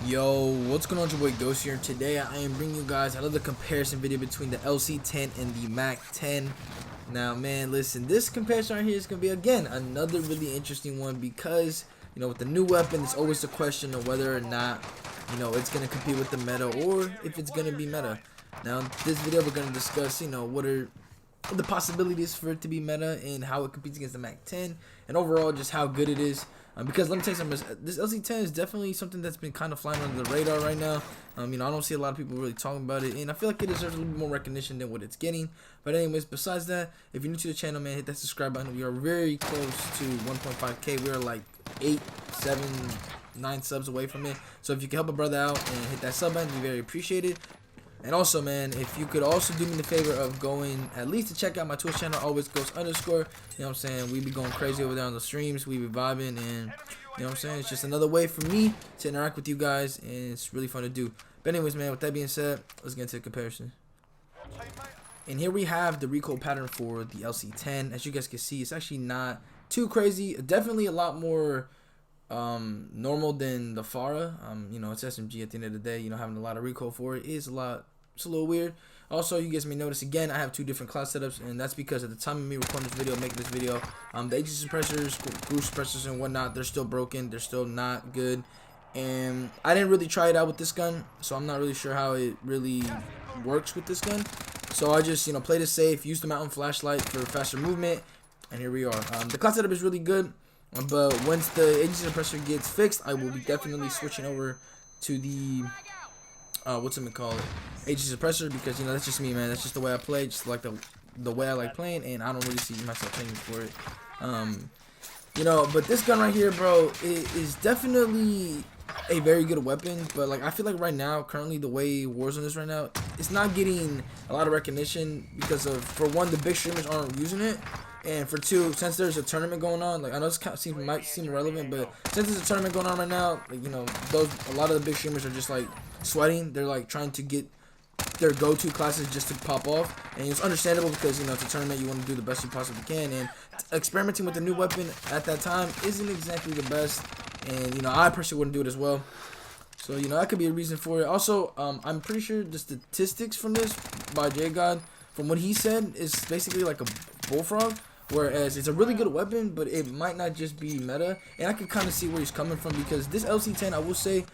Yo, what's going on? It's your boy Ghost here. Today I am bringing you guys another comparison video between the LC10 and the MAC-10. Now, man, listen, this comparison right here is going to be, again, another really interesting one because, with the new weapon, it's always a question of whether or not, it's going to compete with the meta or if it's going to be meta. Now, in this video, we're going to discuss, what are the possibilities for it to be meta and how it competes against the MAC-10 and overall just how good it is. Because let me tell you something, this LC10 is definitely something that's been kind of flying under the radar right now. I don't see a lot of people really talking about it, and I feel like it deserves a little bit more recognition than what it's getting. But anyways, besides that, if you're new to the channel, man, hit that subscribe button. We are very close to 1.5K. We are like 8, 7, 9 subs away from it. So if you can help a brother out and hit that sub button, we very appreciate it. And also, man, if you could also do me the favor of going at least to check out my Twitch channel, always ghost_, you know what I'm saying? We be going crazy over there on the streams, we be vibing, and you know what I'm saying? It's just another way for me to interact with you guys, and it's really fun to do. But anyways, man, with that being said, let's get into the comparison. And here we have the recoil pattern for the LC10. As you guys can see, it's actually not too crazy. Definitely a lot more normal than the Farah. It's SMG at the end of the day. Having a lot of recoil for it is it's a little weird. Also, you guys may notice again, I have two different class setups, and that's because at the time of me recording this video, making this video, the HE suppressors, groove suppressors, and whatnot, they're still broken. They're still not good, and I didn't really try it out with this gun, so I'm not really sure how it really works with this gun. So I just played it safe, used the mountain flashlight for faster movement, and here we are. The class setup is really good, but once the HE suppressor gets fixed, I will be definitely switching over to the HE suppressor, because that's just me, man. That's just the way I play, just like the way I like playing, and I don't really see myself changing for it. But this gun right here, bro, it is definitely a very good weapon, but I feel like right now, currently the way Warzone is right now, it's not getting a lot of recognition because of, for one, the big streamers aren't using it, and for two, since there's a tournament going on, I know this might seem irrelevant, but since there's a tournament going on right now, a lot of the big streamers are just sweating. They're trying to get their go-to classes just to pop off, and it's understandable because it's a tournament, you want to do the best you possibly can, and experimenting with a new weapon at that time isn't exactly the best, and I personally wouldn't do it as well. So that could be a reason for it. Also, I'm pretty sure the statistics from this by J God, from what he said, is basically like a bullfrog, whereas it's a really good weapon, but it might not just be meta, and I can kind of see where he's coming from, because this LC10, I will say,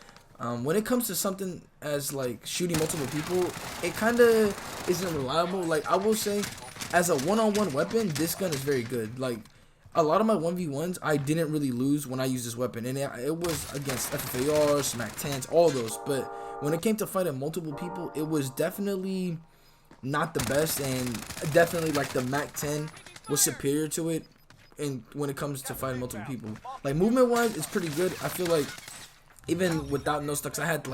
when it comes to something as shooting multiple people, it kind of isn't reliable. I will say, as a one-on-one weapon, this gun is very good. A lot of my 1v1s, I didn't really lose when I used this weapon, and it was against FFARs, MAC-10s, all those. But when it came to fighting multiple people, it was definitely not the best, and definitely the MAC-10 was superior to it. And when it comes to fighting multiple people, movement-wise, it's pretty good. I feel like even without no stocks, I had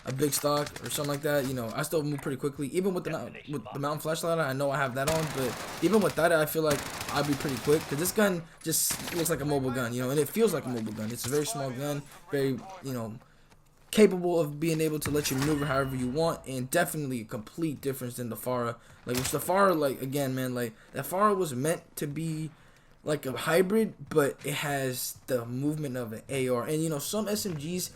a big stock or something like that. I still move pretty quickly. Even with the mountain flashlight, I know I have that on, but even with that, I feel like I'd be pretty quick, because this gun just looks like a mobile gun, and it feels like a mobile gun. It's a very small gun, very capable of being able to let you maneuver however you want, and definitely a complete difference than the Farah. Which the Farah, again, man, that Farah was meant to be a hybrid, but it has the movement of an AR, and some SMGs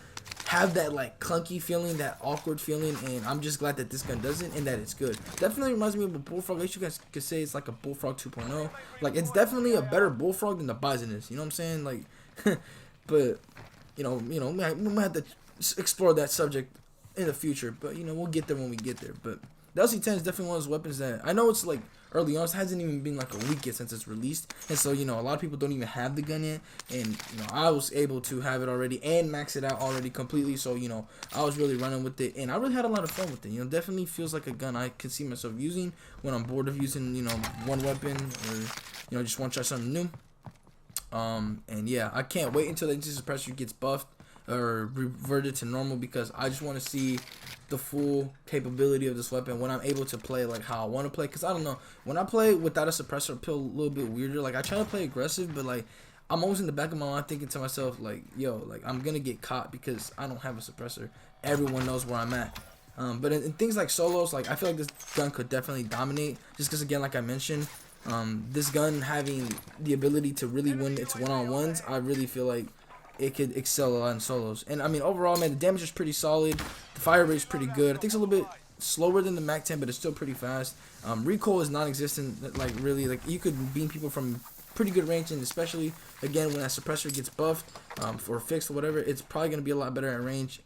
have that clunky feeling, that awkward feeling, and I'm just glad that this gun doesn't, and that it's good. Definitely reminds me of a bullfrog. I guess you guys could say it's like a bullfrog 2.0. It's definitely a better bullfrog than the bison is, you know what I'm saying? But we might have to explore that subject in the future, but we'll get there when we get there. But the LC10 is definitely one of those weapons that I know it's early on. It hasn't even been a week yet since it's released, and so a lot of people don't even have the gun yet, and I was able to have it already and max it out already completely. So I was really running with it, and I really had a lot of fun with it. Definitely feels like a gun I could see myself using when I'm bored of using one weapon, or just want to try something new. And yeah, I can't wait until the HE suppressor gets buffed or reverted to normal, because I just want to see the full capability of this weapon when I'm able to play how I want to play. Because I don't know, when I play without a suppressor, I feel a little bit weirder. I try to play aggressive, but I'm always in the back of my mind thinking to myself yo, I'm gonna get caught because I don't have a suppressor. Everyone knows where I'm at. But in things like solos, I feel like this gun could definitely dominate, just because, again, like I mentioned, this gun having the ability to really win its one-on-ones, I really feel like it could excel a lot in solos. And I mean, overall, man, the damage is pretty solid. The fire rate is pretty good. I think it's a little bit slower than the MAC-10, but it's still pretty fast. Recoil is non-existent. Like really, like you could beam people from pretty good range, and especially again when that suppressor gets buffed or fixed or whatever, it's probably gonna be a lot better at range.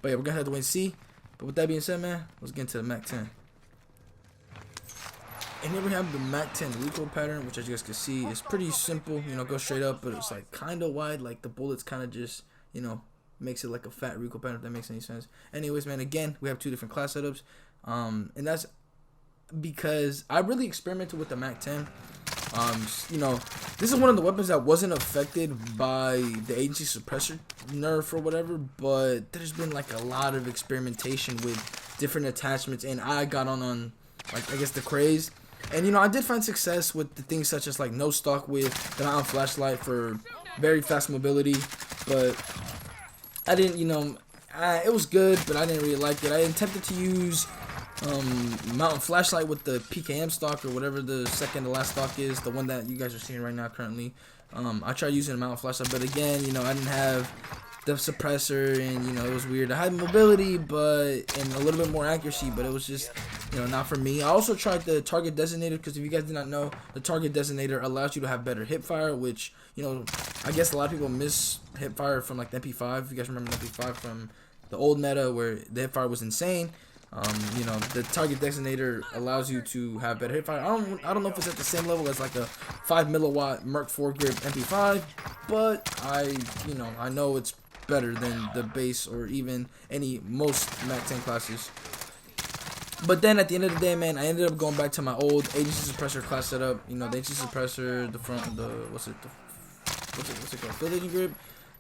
But yeah, we're gonna have to wait and see. But with that being said, man, let's get into the MAC-10. And here we have the MAC-10 recoil pattern, which as you guys can see is pretty simple. You know, go straight up, but it's like kind of wide. Like the bullets kind of just, you know, makes it like a fat recoil pattern, if that makes any sense. Anyways, man, again, we have two different class setups, and that's because I really experimented with the MAC-10. You know, this is one of the weapons that wasn't affected by the agency suppressor nerf or whatever, but there's been like a lot of experimentation with different attachments, and I got on like I guess the craze. And you know, I did find success with the things such as like no stock with the mount-on flashlight for very fast mobility, but I didn't, you know, it was good, but I didn't really like it. I attempted to use mount-on flashlight with the PKM stock or whatever the second to last stock is, the one that you guys are seeing right now currently. I tried using a mount-on flashlight, but again, you know, I didn't have the suppressor, and you know, it was weird. I had mobility, but and a little bit more accuracy, but it was just, you know, not for me. I also tried the target designator, because if you guys did not know, the target designator allows you to have better hip fire, which, you know, I guess a lot of people miss hip fire from like the MP5. If you guys remember the MP5 from the old meta where the hip fire was insane. You know, the target designator allows you to have better hip fire. I don't know if it's at the same level as like a 5 milliwatt Merc 4 grip MP5, but I know it's better than the base or even most MAC-10 classes. But then at the end of the day, man, I ended up going back to my old agency suppressor class setup. You know, the agency suppressor, the front, what's it called? Field agent grip,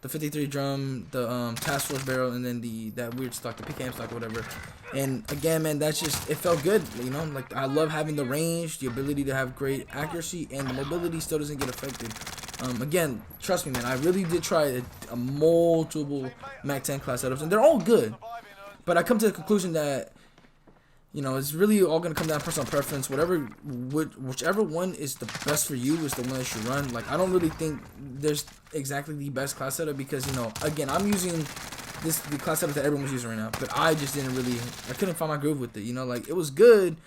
the 53 drum, the task force barrel, and then that weird stock, the PKM stock, whatever. And again, man, that's just, it felt good. You know, like I love having the range, the ability to have great accuracy, and the mobility still doesn't get affected. Again, trust me, man, I really did try a multiple MAC-10 class setups, and they're all good. But I come to the conclusion that, you know, it's really all gonna come down to personal preference. Whichever one is the best for you is the one that you should run. Like, I don't really think there's exactly the best class setup, because, you know, again, I'm using the class setup that everyone's using right now, but I just I couldn't find my groove with it. You know, like, it was good,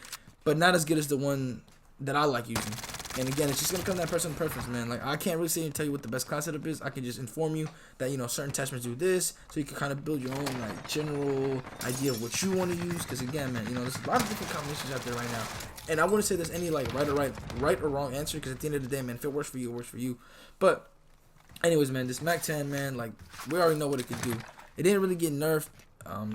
but not as good as the one that I like using. And again, it's just gonna come down to personal preference, man. Like, I can't really sit and tell you what the best class setup is. I can just inform you that, you know, certain attachments do this, so you can kind of build your own like general idea of what you want to use. Because again, man, you know, there's a lot of different combinations out there right now, and I wouldn't say there's any like right or wrong answer. Because at the end of the day, man, if it works for you, it works for you. But anyways, man, this MAC-10, man, like, we already know what it could do. It didn't really get nerfed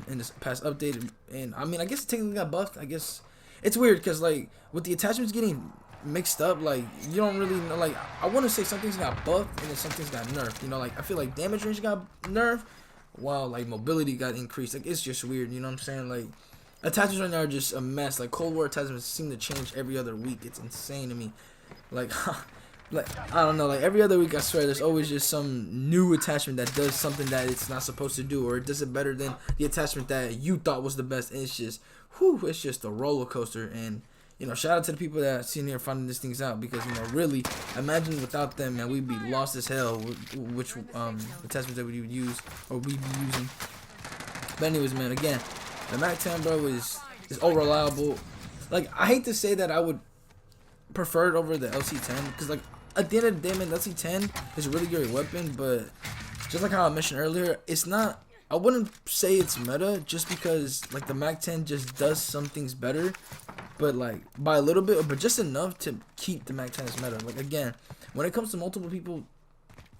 in this past update, and I mean, I guess it technically got buffed. I guess it's weird because like with the attachments getting mixed up, like, you don't really know. Like, I want to say some things got buffed and then some things got nerfed. You know, like, I feel like damage range got nerfed while like mobility got increased. Like, it's just weird, you know what I'm saying? Like, attachments right now are just a mess. Like, Cold War attachments seem to change every other week. It's insane to me. Like, like, I don't know, like every other week, I swear there's always just some new attachment that does something that it's not supposed to do, or it does it better than the attachment that you thought was the best. And it's just, it's just a roller coaster. And you know, shout out to the people that are sitting here finding these things out, because, you know, really, imagine without them, man, we'd be lost as hell which attachments that we would use or we'd be using. But anyways, man, again, the MAC-10, bro, is all reliable. Like, I hate to say that I would prefer it over the LC10, because, like, at the end of the day, man, the LC10 is a really great weapon, but just like how I mentioned earlier, it's not, I wouldn't say it's meta, just because, like, the MAC-10 just does some things better, but like by a little bit, but just enough to keep the MAC-10 as meta. Like, again, when it comes to multiple people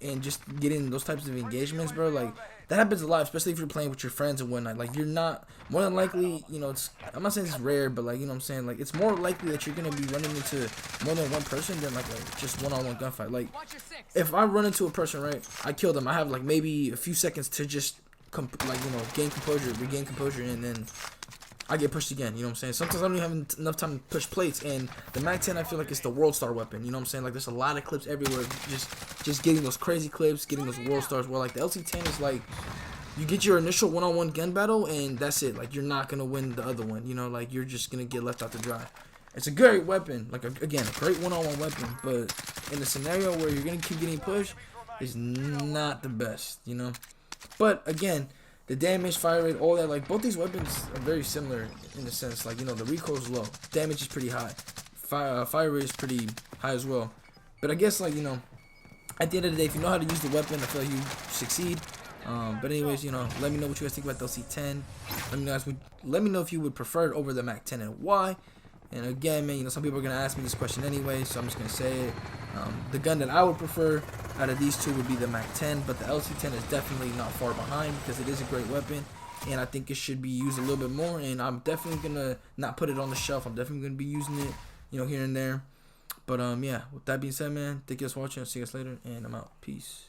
and just getting those types of engagements, bro, like, that happens a lot, especially if you're playing with your friends and whatnot. Like, you're not, more than likely, you know, I'm not saying it's rare, but like, you know what I'm saying, like, it's more likely that you're gonna be running into more than one person than like just one-on-one gunfight. Like, if I run into a person, right, I kill them, I have like maybe a few seconds to just regain composure, and then I get pushed again. You know what I'm saying? Sometimes I don't even have enough time to push plates, and the MAC-10, I feel like it's the world star weapon. You know what I'm saying? Like, there's a lot of clips everywhere, just getting those crazy clips, getting those world stars. Where like the LC10 is like, you get your initial one-on-one gun battle, and that's it. Like, you're not gonna win the other one. You know, like, you're just gonna get left out to dry. It's a great weapon. Like, again, a great one-on-one weapon. But in a scenario where you're gonna keep getting pushed, is not the best, you know. But again, the damage, fire rate, all that, like both these weapons are very similar in a sense. Like, you know, the recoil is low, damage is pretty high, fire rate is pretty high as well. But I guess, like, you know, at the end of the day, if you know how to use the weapon, I feel like you succeed. But anyways, you know, let me know what you guys think about the LC10. Let me know if you would prefer it over the MAC-10 and why. And again, man, you know, some people are gonna ask me this question anyway, so I'm just gonna say it. The gun that I would prefer out of these two would be the MAC-10, but the LC10 is definitely not far behind because it is a great weapon, and I think it should be used a little bit more. And I'm definitely gonna not put it on the shelf. I'm definitely gonna be using it, you know, here and there. But yeah, with that being said, man, thank you guys for watching. I'll see you guys later, and I'm out. Peace.